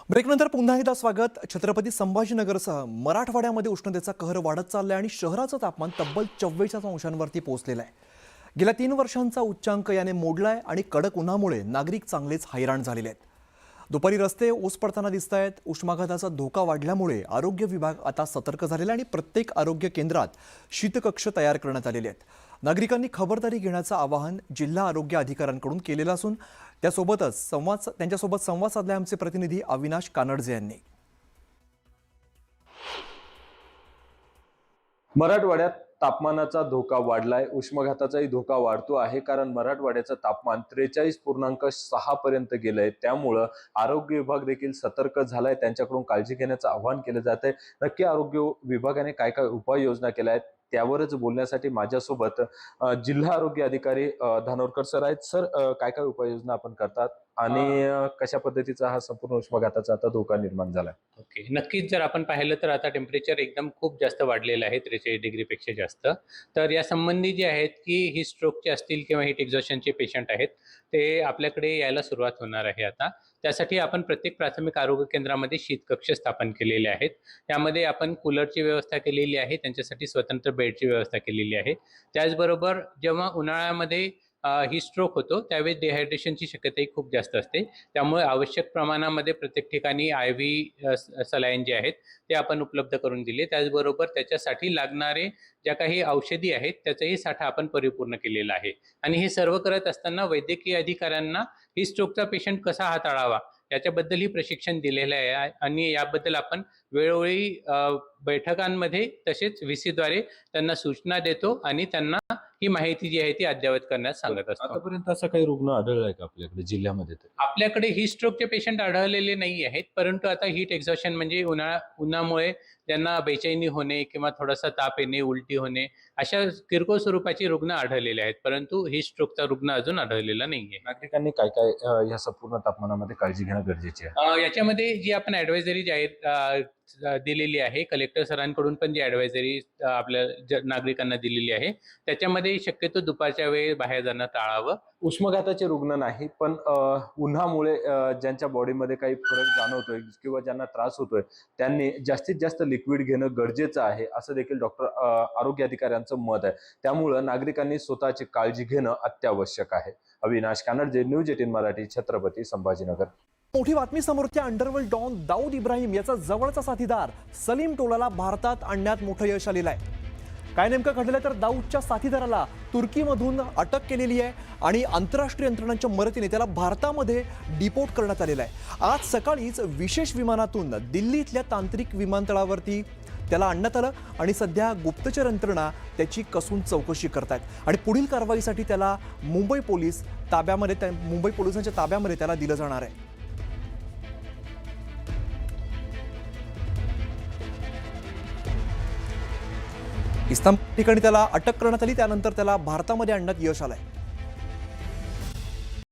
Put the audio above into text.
ब्रेकनंतर पुन्हा एकदा स्वागत। छत्रपती संभाजीनगरसह मराठवाड्यामध्ये उष्णतेचा कहर वाढत चाललाय आणि शहराचं तापमान तब्बल 44 अंशांवरती पोहोचलेलं आहे। गेल्या 3 वर्षांचा उच्चांक याने मोडलाय आणि कडक उन्हामुळे नागरिक चांगलेच हैराण झालेले आहेत। दुपारी रस्ते ओस पडताना दिसत आहेत। उष्माघाताचा धोका वाढल्यामुळे आरोग्य विभाग आता सतर्क झालेला आहे आणि प्रत्येक आरोग्य केंद्रात शीतकक्ष तयार करण्यात आलेले आहेत। नागरिकांनी खबरदारी घेण्याचं आवाहन जिल्हा आरोग्य अधिकाऱ्यांकडून केलेलं असून त्यांच्यासोबत संवाद साधले आमचे प्रतिनिधी अविनाश कानडजे यांनी। मराठवाड्यात तापमानाचा धोका वाढलाय, उष्माघाताचाही धोका वाढतो आहे, कारण मराठवाड्याचं तापमान 43.6 पर्यंत गेलंय। त्यामुळे आरोग्य विभाग देखील सतर्क झालाय, त्यांच्याकडून काळजी घेण्याचं आवाहन केलं जात आहे। नक्की आरोग्य विभागाने काय काय उपाययोजना केल्या आहेत त्यावरच बोलण्यासाठी माझ्यासोबत जिल्हा आरोग्य अधिकारी धानोरकर सर आहेत। सर, काय काय उपाययोजना आपण करतात आणि कशा पद्धतीचा हा संपूर्ण उष्माघाताचा आता धोका निर्माण झालाय? ओके, नक्कीच जर आपण पाहिलं तर आता टेम्परेचर एकदम खूप जास्त वाढलेलं आहे, 43 डिग्रीपेक्षा जास्त। तर या संबंधी जे आहेत की ही स्ट्रोकचे असतील किंवा हीट एक्झॉशनचे पेशंट आहेत ते आपल्याकडे यायला सुरुवात होणार आहे आता। त्यासाठी आपण प्रत्येक प्राथमिक आरोग्य केंद्रामध्ये शीतकक्ष स्थापन केलेले आहेत। त्यामध्ये आपण कूलरची व्यवस्था केलेली आहे, त्यांच्यासाठी स्वतंत्र बेडची व्यवस्था केलेली आहे। त्याचबरोबर जेव्हा उन्हाळ्यामध्ये ही स्ट्रोक होतो त्यावेळी डिहायड्रेशनची शक्यताही खूप जास्त असते, त्यामुळे आवश्यक प्रमाणामध्ये प्रत्येक ठिकाणी IV सलाईन जे आहेत ते आपण उपलब्ध करून दिले। त्याचबरोबर त्याच्यासाठी लागणारे ज्या काही औषधी आहेत त्याचाही साठा आपण परिपूर्ण केलेला आहे। आणि हे सर्व करत असताना वैद्यकीय अधिकाऱ्यांना ही स्ट्रोकचा पेशंट कसा हाताळावा याच्याबद्दलही प्रशिक्षण दिलेलं आहे आणि याबद्दल आपण वेळोवेळी बैठकांमध्ये तसेच VC द्वारे त्यांना सूचना देतो आणि त्यांना ही माहिती जी आहे ती अद्ययावत करण्यास सांगत असतो। आतापर्यंत असा काही रुग्ण आढळलाय का आपल्याकडे जिल्ह्यामध्ये? आपल्याकडे ही स्ट्रोकचे पेशंट आढळलेले नाही आहेत, परंतु आता हीट एक्झॉशन म्हणजे उन्हामुळे त्यांना बेचैनी होणे किंवा थोडासा ताप येणे, उलटी होणे अशा किरकोळ स्वरूपाची रुग्ण आढळलेले आहेत, परंतु ही स्ट्रोकचा रुग्ण अजून आढळलेला नाहीये। नागरिकांनी काय काय या संपूर्ण तापमानामध्ये काळजी घेणं गरजेचे आहे? याच्यामध्ये जी आपण ॲडवायझरी जाहीर दिलेली आहे, कलेक्टर सरांकडून पण जी ॲडवायझरी आपल्या नागरिकांना दिलेली आहे त्याच्यामध्ये शक्यतो दुपारच्या वेळी बाहेर जाणं टाळावं। उष्माघाताचे रुग्ण नाही, पण उन्हामुळे ज्यांच्या बॉडीमध्ये काही फरक जाणवतोय किंवा ज्यांना त्रास होतोय त्यांनी जास्तीत जास्त लिक्विड घेणं गरजेचं आहे, असं देखील आरोग्य अधिकाऱ्यांचं मत आहे। त्यामुळे नागरिकांनी स्वतःची काळजी घेणं अत्यावश्यक आहे। अविनाश कानडजे, न्यूज 18 मराठी, छत्रपती संभाजीनगर। मोठी बातमी समोर येते। अंडरवर्ल्ड डॉन दाऊद इब्राहिम याचा जवळचा साथीदार सलीम टोलाला भारतात आणण्यात मोठं यश आलेलं आहे। काय नेमकं घडलं तर दाऊदच्या साथीदाराला तुर्कीमधून अटक केलेली आहे आणि आंतरराष्ट्रीय यंत्रणांच्या मदतीने त्याला भारतामध्ये डिपोर्ट करण्यात आलेलं आहे। आज सकाळीच विशेष विमानातून दिल्लीतल्या तांत्रिक विमानतळावरती त्याला आणण्यात आलं आणि सध्या गुप्तचर यंत्रणा त्याची कसून चौकशी करतायत आणि पुढील कारवाईसाठी त्याला मुंबई पोलिसांच्या ताब्यामध्ये त्याला दिलं जाणार आहे। इस्तांबूल ठिकाणी त्याला अटक करण्यात आली, त्यानंतर त्याला भारतामध्ये आणण्यात यश आलंय।